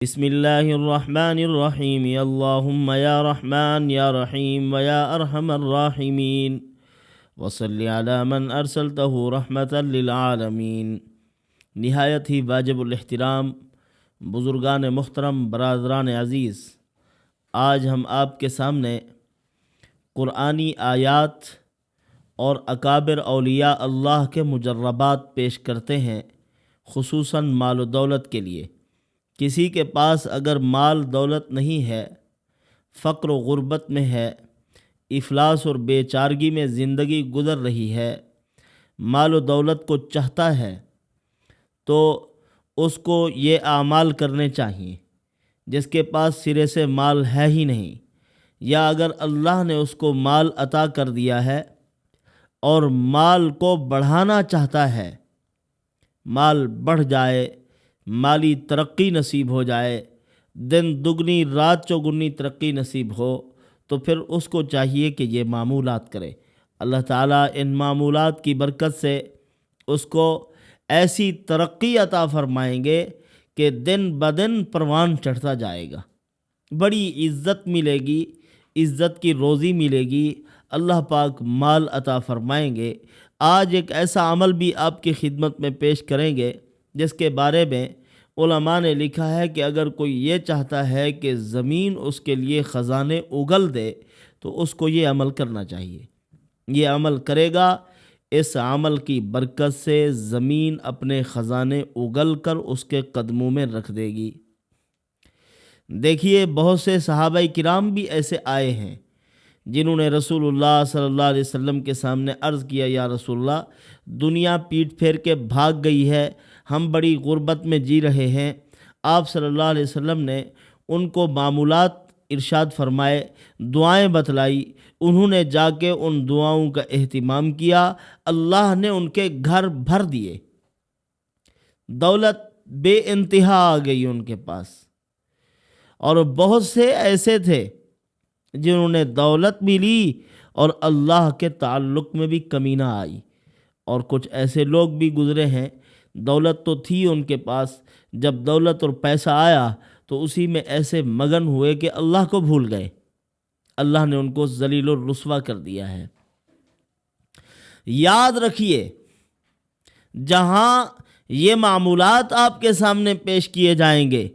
بسم اللہ الرحمن الرحیم اللہم یا رحمن یا رحیم ویا ارحم الراحمین وصلی علی من ارسلتہ رحمتا للعالمین۔ نہایت ہی واجب الاحترام بزرگان محترم، برادران عزیز، آج ہم آپ کے سامنے قرآنی آیات اور اکابر اولیاء اللہ کے مجربات پیش کرتے ہیں، خصوصاً مال و دولت کے لیے۔ کسی کے پاس اگر مال دولت نہیں ہے، فقر و غربت میں ہے، افلاس اور بے چارگی میں زندگی گزر رہی ہے، مال و دولت کو چاہتا ہے، تو اس کو یہ اعمال کرنے چاہیے۔ جس کے پاس سرے سے مال ہے ہی نہیں، یا اگر اللہ نے اس کو مال عطا کر دیا ہے اور مال کو بڑھانا چاہتا ہے، مال بڑھ جائے، مالی ترقی نصیب ہو جائے، دن دگنی رات چوگنی ترقی نصیب ہو، تو پھر اس کو چاہیے کہ یہ معمولات کرے۔ اللہ تعالیٰ ان معمولات کی برکت سے اس کو ایسی ترقی عطا فرمائیں گے کہ دن بدن پروان چڑھتا جائے گا، بڑی عزت ملے گی، عزت کی روزی ملے گی، اللہ پاک مال عطا فرمائیں گے۔ آج ایک ایسا عمل بھی آپ کی خدمت میں پیش کریں گے جس کے بارے میں علماء نے لکھا ہے کہ اگر کوئی یہ چاہتا ہے کہ زمین اس کے لیے خزانے اگل دے تو اس کو یہ عمل کرنا چاہیے۔ یہ عمل کرے گا، اس عمل کی برکت سے زمین اپنے خزانے اگل کر اس کے قدموں میں رکھ دے گی۔ دیکھیے، بہت سے صحابہ کرام بھی ایسے آئے ہیں جنہوں نے رسول اللہ صلی اللہ علیہ وسلم کے سامنے عرض کیا، یا رسول اللہ، دنیا پیٹ پھیر کے بھاگ گئی ہے، ہم بڑی غربت میں جی رہے ہیں۔ آپ صلی اللہ علیہ وسلم نے ان کو معمولات ارشاد فرمائے، دعائیں بتلائی، انہوں نے جا کے ان دعاؤں کا اہتمام کیا، اللہ نے ان کے گھر بھر دیے، دولت بے انتہا آ گئی ان کے پاس۔ اور بہت سے ایسے تھے جنہوں نے دولت بھی لی اور اللہ کے تعلق میں بھی کمی نہ آئی، اور کچھ ایسے لوگ بھی گزرے ہیں، دولت تو تھی ان کے پاس، جب دولت اور پیسہ آیا تو اسی میں ایسے مگن ہوئے کہ اللہ کو بھول گئے، اللہ نے ان کو ذلیل و رسوا کر دیا ہے۔ یاد رکھیے، جہاں یہ معمولات آپ کے سامنے پیش کیے جائیں گے،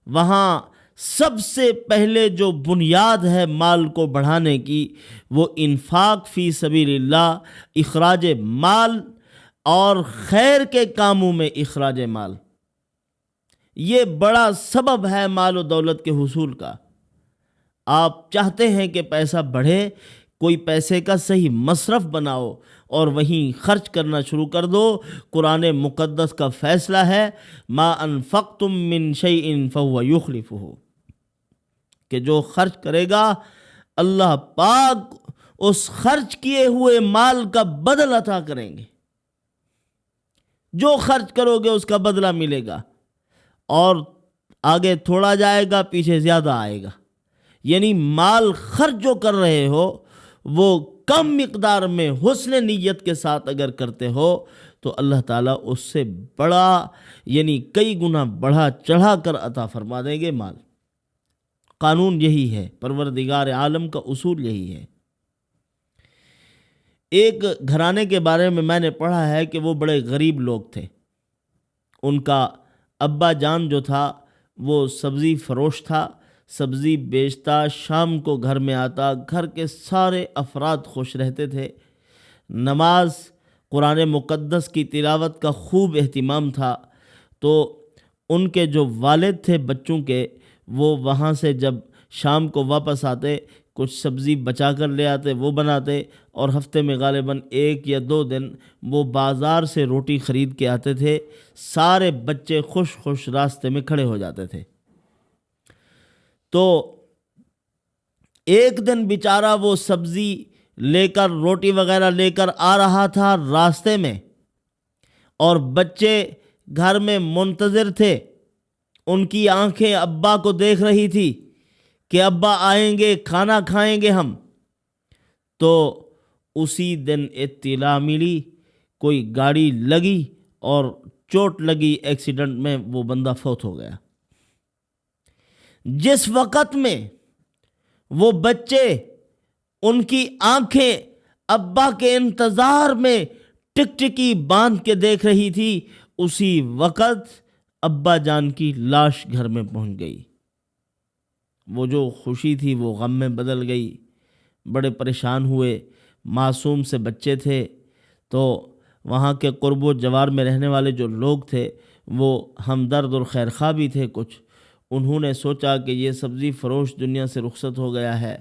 وہاں سب سے پہلے جو بنیاد ہے مال کو بڑھانے کی، وہ انفاق فی سبیل اللہ، اخراج مال اور خیر کے کاموں میں اخراج مال، یہ بڑا سبب ہے مال و دولت کے حصول کا۔ آپ چاہتے ہیں کہ پیسہ بڑھے، کوئی پیسے کا صحیح مصرف بناؤ اور وہیں خرچ کرنا شروع کر دو۔ قرآن مقدس کا فیصلہ ہے، ما انفقتم من شیء فهو یخلفہ، کہ جو خرچ کرے گا اللہ پاک اس خرچ کیے ہوئے مال کا بدل عطا کریں گے۔ جو خرچ کرو گے اس کا بدلہ ملے گا، اور آگے تھوڑا جائے گا، پیچھے زیادہ آئے گا۔ یعنی مال خرچ جو کر رہے ہو وہ کم مقدار میں حسن نیت کے ساتھ اگر کرتے ہو تو اللہ تعالیٰ اس سے بڑا، یعنی کئی گنا بڑھا چڑھا کر عطا فرما دیں گے مال۔ قانون یہی ہے، پروردگار عالم کا اصول یہی ہے۔ ایک گھرانے کے بارے میں نے پڑھا ہے کہ وہ بڑے غریب لوگ تھے۔ ان کا ابا جان جو تھا وہ سبزی فروش تھا، سبزی بیچتا، شام کو گھر میں آتا، گھر کے سارے افراد خوش رہتے تھے۔ نماز، قرآن مقدس کی تلاوت کا خوب اہتمام تھا۔ تو ان کے جو والد تھے بچوں کے، وہ وہاں سے جب شام کو واپس آتے، کچھ سبزی بچا کر لے آتے، وہ بناتے، اور ہفتے میں غالباً 1 یا 2 دن وہ بازار سے روٹی خرید کے آتے تھے۔ سارے بچے خوش خوش راستے میں کھڑے ہو جاتے تھے۔ تو ایک دن بیچارہ وہ سبزی لے کر، روٹی وغیرہ لے کر آ رہا تھا راستے میں، اور بچے گھر میں منتظر تھے، ان کی آنکھیں ابا کو دیکھ رہی تھی کہ ابا آئیں گے، کھانا کھائیں گے ہم۔ تو اسی دن اطلاع ملی، کوئی گاڑی لگی اور چوٹ لگی، ایکسیڈنٹ میں وہ بندہ فوت ہو گیا۔ جس وقت میں وہ بچے ان کی آنکھیں ابا کے انتظار میں ٹکٹکی باندھ کے دیکھ رہی تھی، اسی وقت ابا جان کی لاش گھر میں پہنچ گئی۔ وہ جو خوشی تھی وہ غم میں بدل گئی، بڑے پریشان ہوئے۔ معصوم سے بچے تھے، تو وہاں کے قرب و جوار میں رہنے والے جو لوگ تھے وہ ہمدرد اور خیرخواہ بھی تھے کچھ۔ انہوں نے سوچا کہ یہ سبزی فروش دنیا سے رخصت ہو گیا ہے،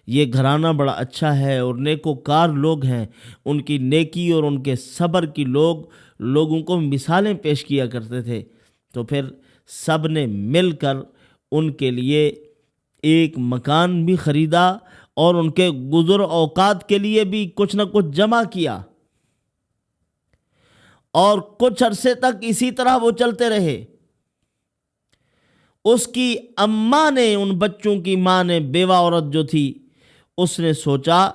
یہ گھرانہ بڑا اچھا ہے اور نیک و کار لوگ ہیں، ان کی نیکی اور ان کے صبر کی لوگوں کو مثالیں پیش کیا کرتے تھے۔ تو پھر سب نے مل کر ان کے لیے ایک مکان بھی خریدا اور ان کے گزر اوقات کے لیے بھی کچھ نہ کچھ جمع کیا، اور کچھ عرصے تک اسی طرح وہ چلتے رہے۔ اس کی اماں نے، ان بچوں کی ماں نے، بیوہ عورت جو تھی، اس نے سوچا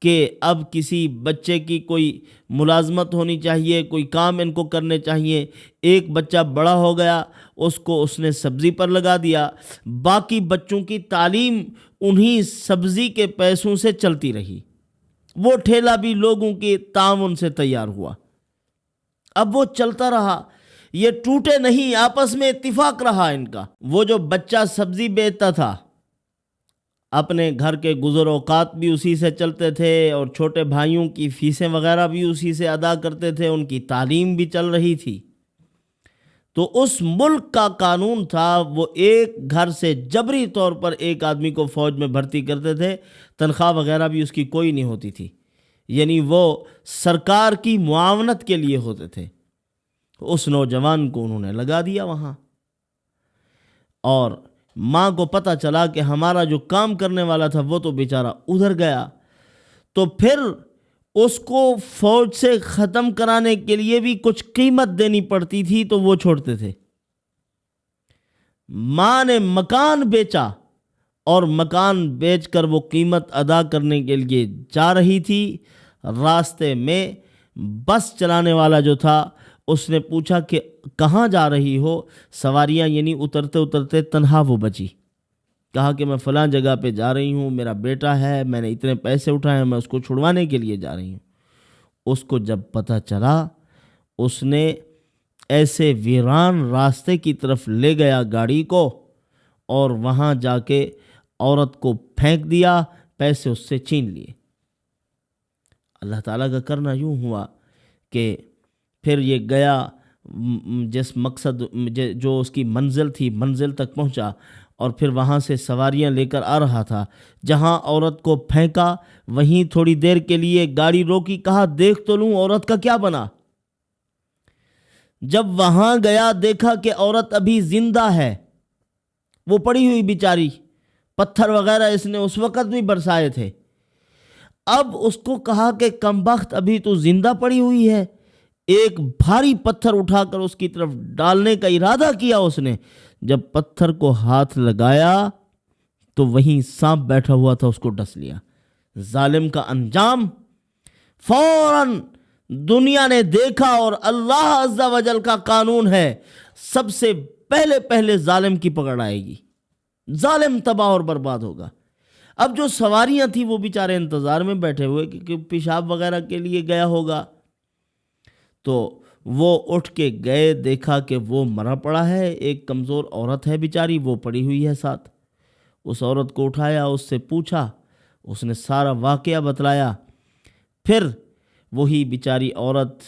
کہ اب کسی بچے کی کوئی ملازمت ہونی چاہیے، کوئی کام ان کو کرنے چاہیے۔ ایک بچہ بڑا ہو گیا، اس کو اس نے سبزی پر لگا دیا، باقی بچوں کی تعلیم انہی سبزی کے پیسوں سے چلتی رہی۔ وہ ٹھیلا بھی لوگوں کے تعاون سے تیار ہوا۔ اب وہ چلتا رہا، یہ ٹوٹے نہیں، آپس میں اتفاق رہا ان کا۔ وہ جو بچہ سبزی بیچتا تھا، اپنے گھر کے گزر اوقات بھی اسی سے چلتے تھے، اور چھوٹے بھائیوں کی فیسیں وغیرہ بھی اسی سے ادا کرتے تھے، ان کی تعلیم بھی چل رہی تھی۔ تو اس ملک کا قانون تھا، وہ ایک گھر سے جبری طور پر ایک آدمی کو فوج میں بھرتی کرتے تھے، تنخواہ وغیرہ بھی اس کی کوئی نہیں ہوتی تھی، یعنی وہ سرکار کی معاونت کے لیے ہوتے تھے۔ اس نوجوان کو انہوں نے لگا دیا وہاں، اور ماں کو پتہ چلا کہ ہمارا جو کام کرنے والا تھا وہ تو بیچارہ ادھر گیا۔ تو پھر اس کو فوج سے ختم کرانے کے لیے بھی کچھ قیمت دینی پڑتی تھی، تو وہ چھوڑتے تھے۔ ماں نے مکان بیچا، اور مکان بیچ کر وہ قیمت ادا کرنے کے لیے جا رہی تھی۔ راستے میں بس چلانے والا جو تھا اس نے پوچھا کہ کہاں جا رہی ہو؟ سواریاں یعنی اترتے اترتے تنہا وہ بچی۔ کہا کہ میں فلاں جگہ پہ جا رہی ہوں، میرا بیٹا ہے، میں نے اتنے پیسے اٹھائے ہیں، میں اس کو چھڑوانے کے لیے جا رہی ہوں۔ اس کو جب پتہ چلا، اس نے ایسے ویران راستے کی طرف لے گیا گاڑی کو، اور وہاں جا کے عورت کو پھینک دیا، پیسے اس سے چھین لیے۔ اللہ تعالیٰ کا کرنا یوں ہوا کہ پھر یہ گیا جس مقصد جو اس کی منزل تھی، منزل تک پہنچا، اور پھر وہاں سے سواریاں لے کر آ رہا تھا۔ جہاں عورت کو پھینکا وہیں تھوڑی دیر کے لیے گاڑی روکی، کہا دیکھ تو لوں عورت کا کیا بنا۔ جب وہاں گیا دیکھا کہ عورت ابھی زندہ ہے، وہ پڑی ہوئی بیچاری، پتھر وغیرہ اس نے اس وقت بھی برسائے تھے۔ اب اس کو کہا کہ کمبخت ابھی تو زندہ پڑی ہوئی ہے۔ ایک بھاری پتھر اٹھا کر اس کی طرف ڈالنے کا ارادہ کیا اس نے۔ جب پتھر کو ہاتھ لگایا تو وہیں سانپ بیٹھا ہوا تھا، اس کو ڈس لیا۔ ظالم کا انجام فوراً دنیا نے دیکھا، اور اللہ عز و جل کا قانون ہے، سب سے پہلے ظالم کی پکڑ آئے گی، ظالم تباہ اور برباد ہوگا۔ اب جو سواریاں تھیں وہ بیچارے انتظار میں بیٹھے ہوئے کہ پیشاب وغیرہ کے لیے گیا ہوگا، تو وہ اٹھ کے گئے، دیکھا کہ وہ مرا پڑا ہے، ایک کمزور عورت ہے بیچاری، وہ پڑی ہوئی ہے ساتھ۔ اس عورت کو اٹھایا، اس سے پوچھا، اس نے سارا واقعہ بتلایا۔ پھر وہی بیچاری عورت،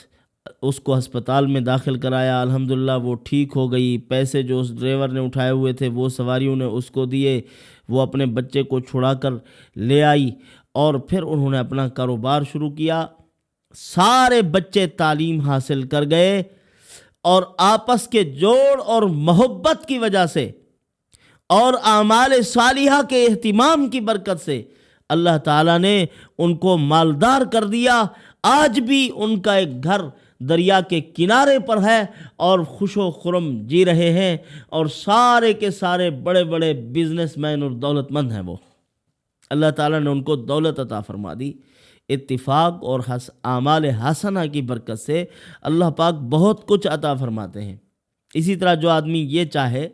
اس کو ہسپتال میں داخل کرایا، الحمدللہ وہ ٹھیک ہو گئی۔ پیسے جو اس ڈرائیور نے اٹھائے ہوئے تھے وہ سواریوں نے اس کو دیے، وہ اپنے بچے کو چھڑا کر لے آئی، اور پھر انہوں نے اپنا کاروبار شروع کیا۔ سارے بچے تعلیم حاصل کر گئے، اور آپس کے جوڑ اور محبت کی وجہ سے اور اعمال صالحہ کے اہتمام کی برکت سے اللہ تعالیٰ نے ان کو مالدار کر دیا۔ آج بھی ان کا ایک گھر دریا کے کنارے پر ہے، اور خوش و خرم جی رہے ہیں، اور سارے کے سارے بڑے بڑے بزنس مین اور دولت مند ہیں۔ وہ اللہ تعالیٰ نے ان کو دولت عطا فرما دی۔ اتفاق اور اعمال حسنہ کی برکت سے اللہ پاک بہت کچھ عطا فرماتے ہیں۔ اسی طرح جو آدمی یہ چاہے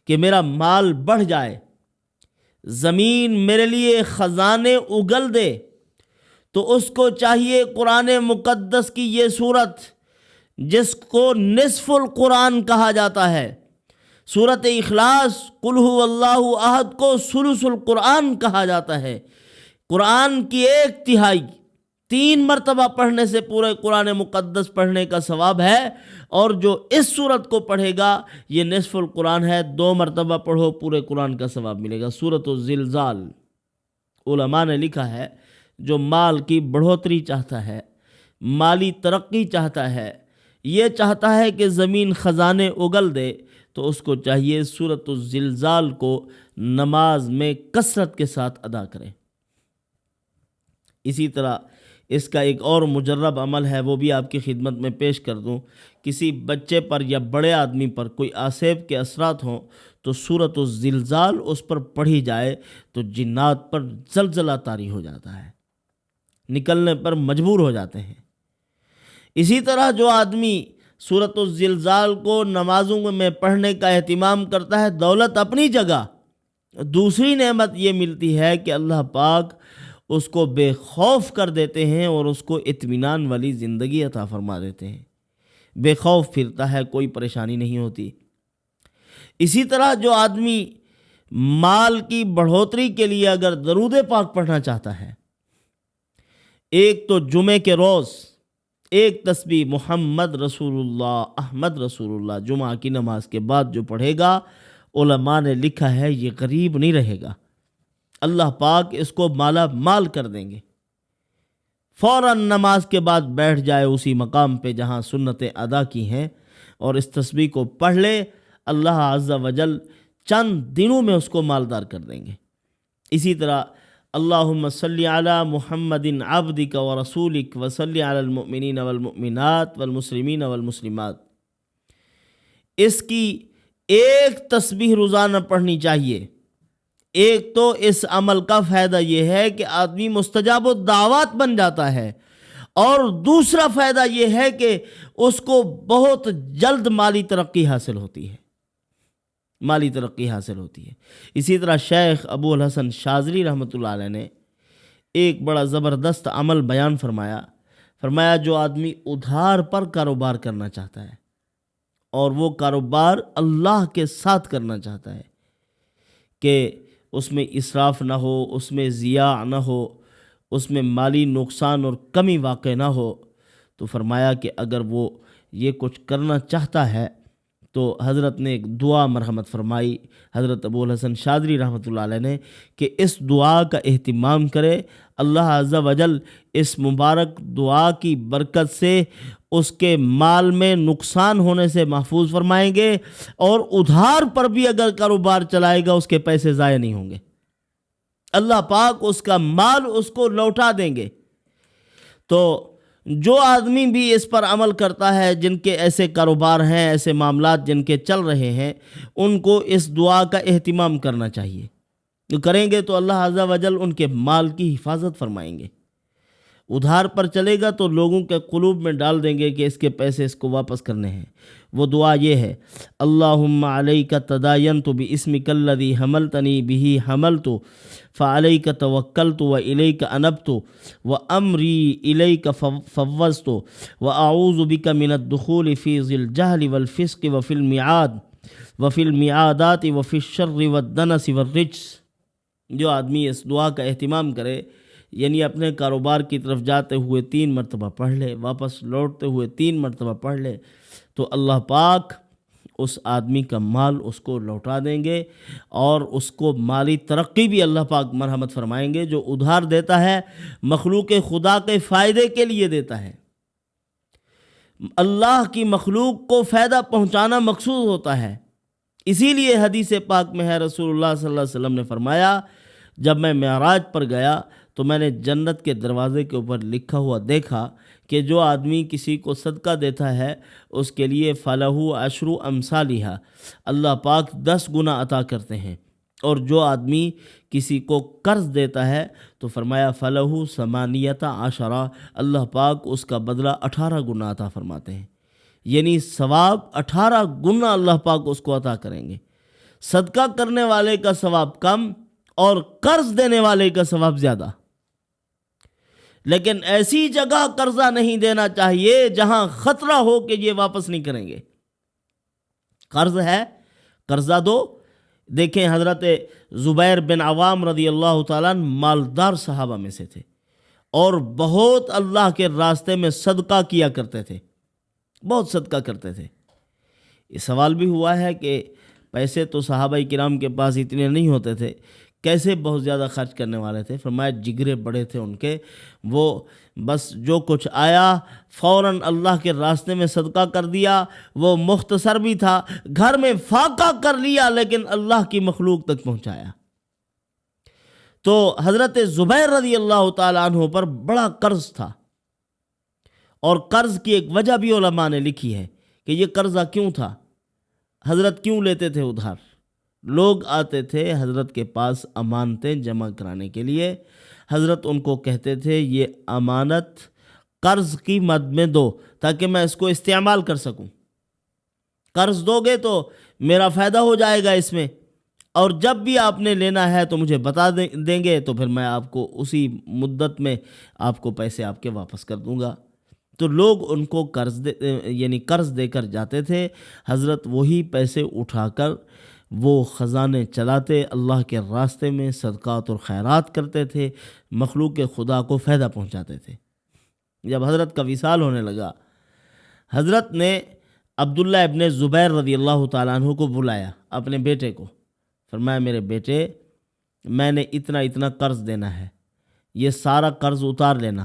کہ میرا مال بڑھ جائے، زمین میرے لیے خزانے اگل دے، تو اس کو چاہیے قرآن مقدس کی یہ سورت جس کو نصف القرآن کہا جاتا ہے، سورت اخلاص قل هو اللہ احد کو ثلث القرآن کہا جاتا ہے۔ قرآن کی 1/3 3 مرتبہ پڑھنے سے پورے قرآن مقدس پڑھنے کا ثواب ہے، اور جو اس سورت کو پڑھے گا یہ نصف القرآن ہے، 2 مرتبہ پڑھو پورے قرآن کا ثواب ملے گا۔ سورۃ الزلزال، علماء نے لکھا ہے جو مال کی بڑھوتری چاہتا ہے، مالی ترقی چاہتا ہے، یہ چاہتا ہے کہ زمین خزانے اگل دے، تو اس کو چاہیے سورۃ الزلزال کو نماز میں کثرت کے ساتھ ادا کرے۔ اسی طرح اس کا ایک اور مجرب عمل ہے، وہ بھی آپ کی خدمت میں پیش کر دوں۔ کسی بچے پر یا بڑے آدمی پر کوئی آسیب کے اثرات ہوں تو سورۃ الزلزال اس پر پڑھی جائے تو جنات پر زلزلہ طاری ہو جاتا ہے، نکلنے پر مجبور ہو جاتے ہیں۔ اسی طرح جو آدمی سورۃ الزلزال کو نمازوں میں پڑھنے کا اہتمام کرتا ہے، دولت اپنی جگہ، دوسری نعمت یہ ملتی ہے کہ اللہ پاک اس کو بے خوف کر دیتے ہیں اور اس کو اطمینان والی زندگی عطا فرما دیتے ہیں، بے خوف پھرتا ہے، کوئی پریشانی نہیں ہوتی۔ اسی طرح جو آدمی مال کی بڑھوتری کے لیے اگر درود پاک پڑھنا چاہتا ہے، ایک تو جمعے کے روز ایک تسبیح محمد رسول اللہ احمد رسول اللہ جمعہ کی نماز کے بعد جو پڑھے گا، علماء نے لکھا ہے یہ غریب نہیں رہے گا، اللہ پاک اس کو مالا مال کر دیں گے۔ فوراً نماز کے بعد بیٹھ جائے اسی مقام پہ جہاں سنتیں ادا کی ہیں اور اس تسبیح کو پڑھ لے، اللہ عز و جل چند دنوں میں اس کو مالدار کر دیں گے۔ اسی طرح اللہم صلی علی محمد عبدک و رسولک و صلی علی المؤمنین والمؤمنات والمسلمین والمسلمات، اس کی ایک تسبیح روزانہ پڑھنی چاہیے۔ ایک تو اس عمل کا فائدہ یہ ہے کہ آدمی مستجاب الدعوات بن جاتا ہے، اور دوسرا فائدہ یہ ہے کہ اس کو بہت جلد مالی ترقی حاصل ہوتی ہے، مالی ترقی حاصل ہوتی ہے۔ اسی طرح شیخ ابو الحسن شاذلی رحمۃ اللہ علیہ نے ایک بڑا زبردست عمل بیان فرمایا جو آدمی ادھار پر کاروبار کرنا چاہتا ہے اور وہ کاروبار اللہ کے ساتھ کرنا چاہتا ہے کہ اس میں اسراف نہ ہو، اس میں ضیاع نہ ہو، اس میں مالی نقصان اور کمی واقع نہ ہو، تو فرمایا کہ اگر وہ یہ کچھ کرنا چاہتا ہے تو حضرت نے ایک دعا مرحمت فرمائی، حضرت ابو الحسن شاذلی رحمۃ اللہ علیہ نے، کہ اس دعا کا اہتمام کرے، اللہ عز و جل اس مبارک دعا کی برکت سے اس کے مال میں نقصان ہونے سے محفوظ فرمائیں گے، اور ادھار پر بھی اگر کاروبار چلائے گا اس کے پیسے ضائع نہیں ہوں گے، اللہ پاک اس کا مال اس کو لوٹا دیں گے۔ تو جو آدمی بھی اس پر عمل کرتا ہے، جن کے ایسے کاروبار ہیں، ایسے معاملات جن کے چل رہے ہیں، ان کو اس دعا کا اہتمام کرنا چاہیے۔ جو کریں گے تو اللہ عز و جل ان کے مال کی حفاظت فرمائیں گے۔ ادھار پر چلے گا تو لوگوں کے قلوب میں ڈال دیں گے کہ اس کے پیسے اس کو واپس کرنے ہیں۔ وہ دعا یہ ہے، اللہم علیک تداینت باسمک الذی حملتنی بہ حملت فعلیک توکلت والیک انبت وامری الیک فوضت واعوذ بک من الدخول فی ذی الجہل والفسق وفی المعادات وفی الشر والدنس والرجس۔ جو آدمی اس دعا کا اہتمام کرے، یعنی اپنے کاروبار کی طرف جاتے ہوئے 3 مرتبہ پڑھ لے، واپس لوٹتے ہوئے 3 مرتبہ پڑھ لے، تو اللہ پاک اس آدمی کا مال اس کو لوٹا دیں گے، اور اس کو مالی ترقی بھی اللہ پاک مرحمت فرمائیں گے۔ جو ادھار دیتا ہے مخلوق خدا کے فائدے کے لیے دیتا ہے، اللہ کی مخلوق کو فائدہ پہنچانا مقصود ہوتا ہے۔ اسی لیے حدیث پاک میں ہے، رسول اللہ صلی اللہ علیہ وسلم نے فرمایا، جب میں معراج پر گیا تو میں نے جنت کے دروازے کے اوپر لکھا ہوا دیکھا کہ جو آدمی کسی کو صدقہ دیتا ہے اس کے لیے فَلَهُ عَشْرُ أَمْثَالِهَا، اللہ پاک 10 گنا عطا کرتے ہیں، اور جو آدمی کسی کو قرض دیتا ہے تو فرمایا فَلَهُ 18، اللہ پاک اس کا بدلہ 18 گنا عطا فرماتے ہیں، یعنی ثواب 18 گنا اللہ پاک اس کو عطا کریں گے۔ صدقہ کرنے والے کا ثواب کم اور قرض دینے والے کا ثواب زیادہ۔ لیکن ایسی جگہ قرضہ نہیں دینا چاہیے جہاں خطرہ ہو کہ یہ واپس نہیں کریں گے۔ قرض ہے، قرضہ دو۔ دیکھیں حضرت زبیر بن عوام رضی اللہ تعالیٰ مالدار صحابہ میں سے تھے اور بہت اللہ کے راستے میں صدقہ کیا کرتے تھے، بہت صدقہ کرتے تھے۔ یہ سوال بھی ہوا ہے کہ پیسے تو صحابہ کرام کے پاس اتنے نہیں ہوتے تھے، کیسے بہت زیادہ خرچ کرنے والے تھے؟ فرمایا جگرے بڑے تھے ان کے، وہ بس جو کچھ آیا فوراً اللہ کے راستے میں صدقہ کر دیا۔ وہ مختصر بھی تھا، گھر میں فاقہ کر لیا لیکن اللہ کی مخلوق تک پہنچایا۔ تو حضرت زبیر رضی اللہ تعالیٰ عنہ پر بڑا قرض تھا، اور قرض کی ایک وجہ بھی علماء نے لکھی ہے کہ یہ قرضہ کیوں تھا، حضرت کیوں لیتے تھے ادھار؟ لوگ آتے تھے حضرت کے پاس امانتیں جمع کرانے کے لیے، حضرت ان کو کہتے تھے یہ امانت قرض کی مد میں دو تاکہ میں اس کو استعمال کر سکوں، قرض دو گے تو میرا فائدہ ہو جائے گا اس میں، اور جب بھی آپ نے لینا ہے تو مجھے بتا دیں گے تو پھر میں آپ کو اسی مدت میں آپ کو پیسے آپ کے واپس کر دوں گا۔ تو لوگ ان کو قرض دے کر جاتے تھے، حضرت وہی پیسے اٹھا کر وہ خزانے چلاتے، اللہ کے راستے میں صدقات اور خیرات کرتے تھے، مخلوق خدا کو فائدہ پہنچاتے تھے۔ جب حضرت کا وصال ہونے لگا، حضرت نے عبداللہ ابن زبیر رضی اللہ تعالیٰ عنہ کو بلایا، اپنے بیٹے کو، فرمایا میرے بیٹے میں نے اتنا قرض دینا ہے، یہ سارا قرض اتار لینا،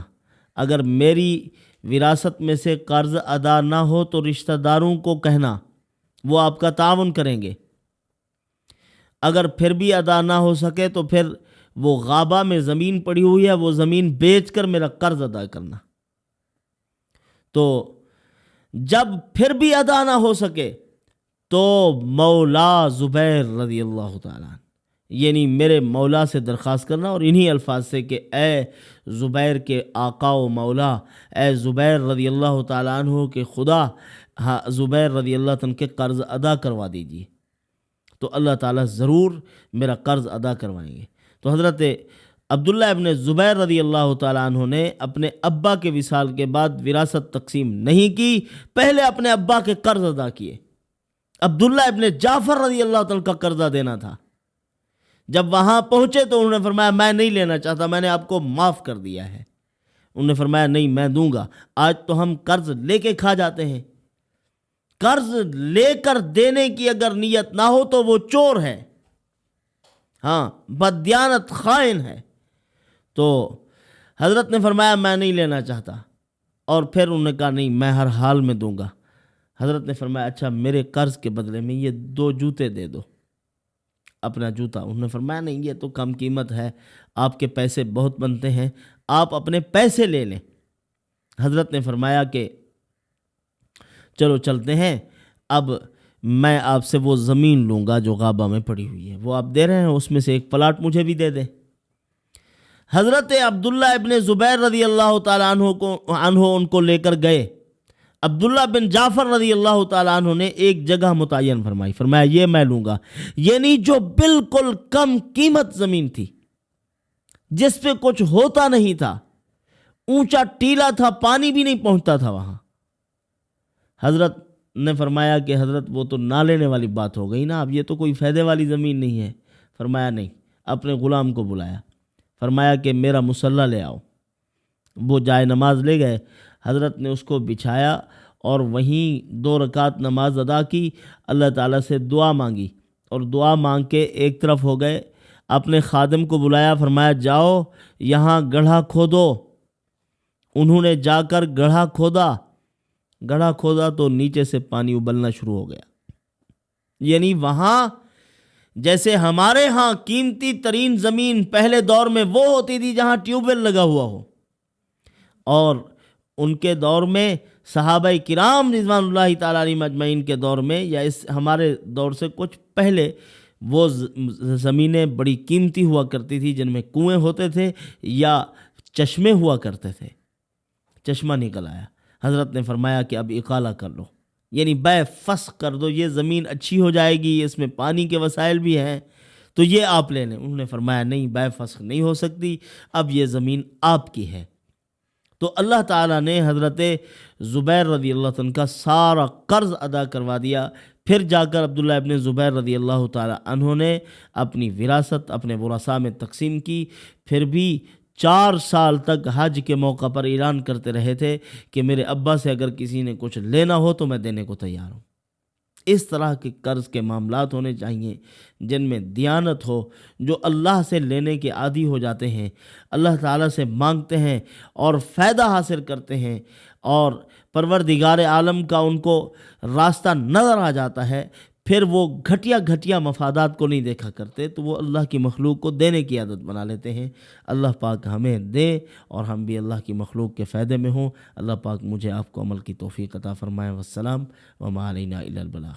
اگر میری وراثت میں سے قرض ادا نہ ہو تو رشتہ داروں کو کہنا، وہ آپ کا تعاون کریں گے، اگر پھر بھی ادا نہ ہو سکے تو پھر وہ غابہ میں زمین پڑی ہوئی ہے، وہ زمین بیچ کر میرا قرض ادا کرنا۔ تو جب پھر بھی ادا نہ ہو سکے تو مولا زبیر رضی اللہ تعالیٰ یعنی میرے مولا سے درخواست کرنا، اور انہی الفاظ سے کہ اے زبیر کے آقا و مولا، اے زبیر رضی اللہ تعالیٰ عنہ کے خدا، زبیر رضی اللہ عنہ کے قرض ادا کروا دیجیے، تو اللہ تعالیٰ ضرور میرا قرض ادا کروائیں گے۔ تو حضرت عبداللہ ابن زبیر رضی اللہ تعالیٰ عنہ نے اپنے ابا کے وصال کے بعد وراثت تقسیم نہیں کی، پہلے اپنے ابا کے قرض ادا کیے۔ عبداللہ ابن جعفر رضی اللہ تعالیٰ کا قرضہ دینا تھا، جب وہاں پہنچے تو انہوں نے فرمایا میں نہیں لینا چاہتا، میں نے آپ کو معاف کر دیا ہے۔ انہوں نے فرمایا نہیں میں دوں گا، آج تو ہم قرض لے کے کھا جاتے ہیں، قرض لے کر دینے کی اگر نیت نہ ہو تو وہ چور ہے، ہاں بددیانت خائن ہے۔ تو حضرت نے فرمایا میں نہیں لینا چاہتا، اور پھر انہوں نے کہا نہیں میں ہر حال میں دوں گا۔ حضرت نے فرمایا اچھا میرے قرض کے بدلے میں یہ 2 جوتے دے دو، اپنا جوتا۔ انہوں نے فرمایا نہیں یہ تو کم قیمت ہے، آپ کے پیسے بہت بنتے ہیں، آپ اپنے پیسے لے لیں۔ حضرت نے فرمایا کہ چلو چلتے ہیں، اب میں آپ سے وہ زمین لوں گا جو غابہ میں پڑی ہوئی ہے، وہ آپ دے رہے ہیں، اس میں سے ایک پلاٹ مجھے بھی دے دیں۔ حضرت عبداللہ ابن زبیر رضی اللہ تعالیٰ عنہ ان کو لے کر گئے۔ عبداللہ بن جعفر رضی اللہ تعالیٰ عنہ نے ایک جگہ متعین فرمائی، فرمایا یہ میں لوں گا، یعنی جو بالکل کم قیمت زمین تھی، جس پہ کچھ ہوتا نہیں تھا، اونچا ٹیلا تھا، پانی بھی نہیں پہنچتا تھا وہاں۔ حضرت نے فرمایا کہ حضرت وہ تو نہ لینے والی بات ہو گئی نا، اب یہ تو کوئی فائدے والی زمین نہیں ہے۔ فرمایا نہیں، اپنے غلام کو بلایا، فرمایا کہ میرا مصلی لے آؤ۔ وہ جائے نماز لے گئے، حضرت نے اس کو بچھایا اور وہیں 2 رکعت نماز ادا کی، اللہ تعالیٰ سے دعا مانگی، اور دعا مانگ کے ایک طرف ہو گئے، اپنے خادم کو بلایا، فرمایا جاؤ یہاں گڑھا کھودو۔ انہوں نے جا کر گڑھا کھودا تو نیچے سے پانی ابلنا شروع ہو گیا۔ یعنی وہاں جیسے ہمارے ہاں قیمتی ترین زمین پہلے دور میں وہ ہوتی تھی جہاں ٹیوب ویل لگا ہوا ہو، اور ان کے دور میں صحابہ کرام رضوان اللہ تعالیٰ علیہم اجمعین کے دور میں، یا اس ہمارے دور سے کچھ پہلے، وہ زمینیں بڑی قیمتی ہوا کرتی تھی جن میں کنویں ہوتے تھے یا چشمے ہوا کرتے تھے۔ چشمہ نکل آیا، حضرت نے فرمایا کہ اب اقالہ کر لو، یعنی بے فسخ کر دو، یہ زمین اچھی ہو جائے گی، اس میں پانی کے وسائل بھی ہیں تو یہ آپ لے لیں۔ انہوں نے فرمایا نہیں، بے فسخ نہیں ہو سکتی، اب یہ زمین آپ کی ہے۔ تو اللہ تعالیٰ نے حضرت زبیر رضی اللہ عنہ کا سارا قرض ادا کروا دیا۔ پھر جا کر عبداللہ ابن زبیر رضی اللہ تعالیٰ عنہ نے اپنی وراثت اپنے ورثاء میں تقسیم کی۔ پھر بھی 4 سال تک حج کے موقع پر اعلان کرتے رہے تھے کہ میرے ابا سے اگر کسی نے کچھ لینا ہو تو میں دینے کو تیار ہوں۔ اس طرح کے قرض کے معاملات ہونے چاہیے جن میں دیانت ہو، جو اللہ سے لینے کے عادی ہو جاتے ہیں، اللہ تعالیٰ سے مانگتے ہیں اور فائدہ حاصل کرتے ہیں، اور پروردگار عالم کا ان کو راستہ نظر آ جاتا ہے، پھر وہ گھٹیا مفادات کو نہیں دیکھا کرتے، تو وہ اللہ کی مخلوق کو دینے کی عادت بنا لیتے ہیں۔ اللہ پاک ہمیں دے اور ہم بھی اللہ کی مخلوق کے فائدے میں ہوں۔ اللہ پاک مجھے آپ کو عمل کی توفیق عطا فرمائے۔ والسلام وما علینا الا البلاغ۔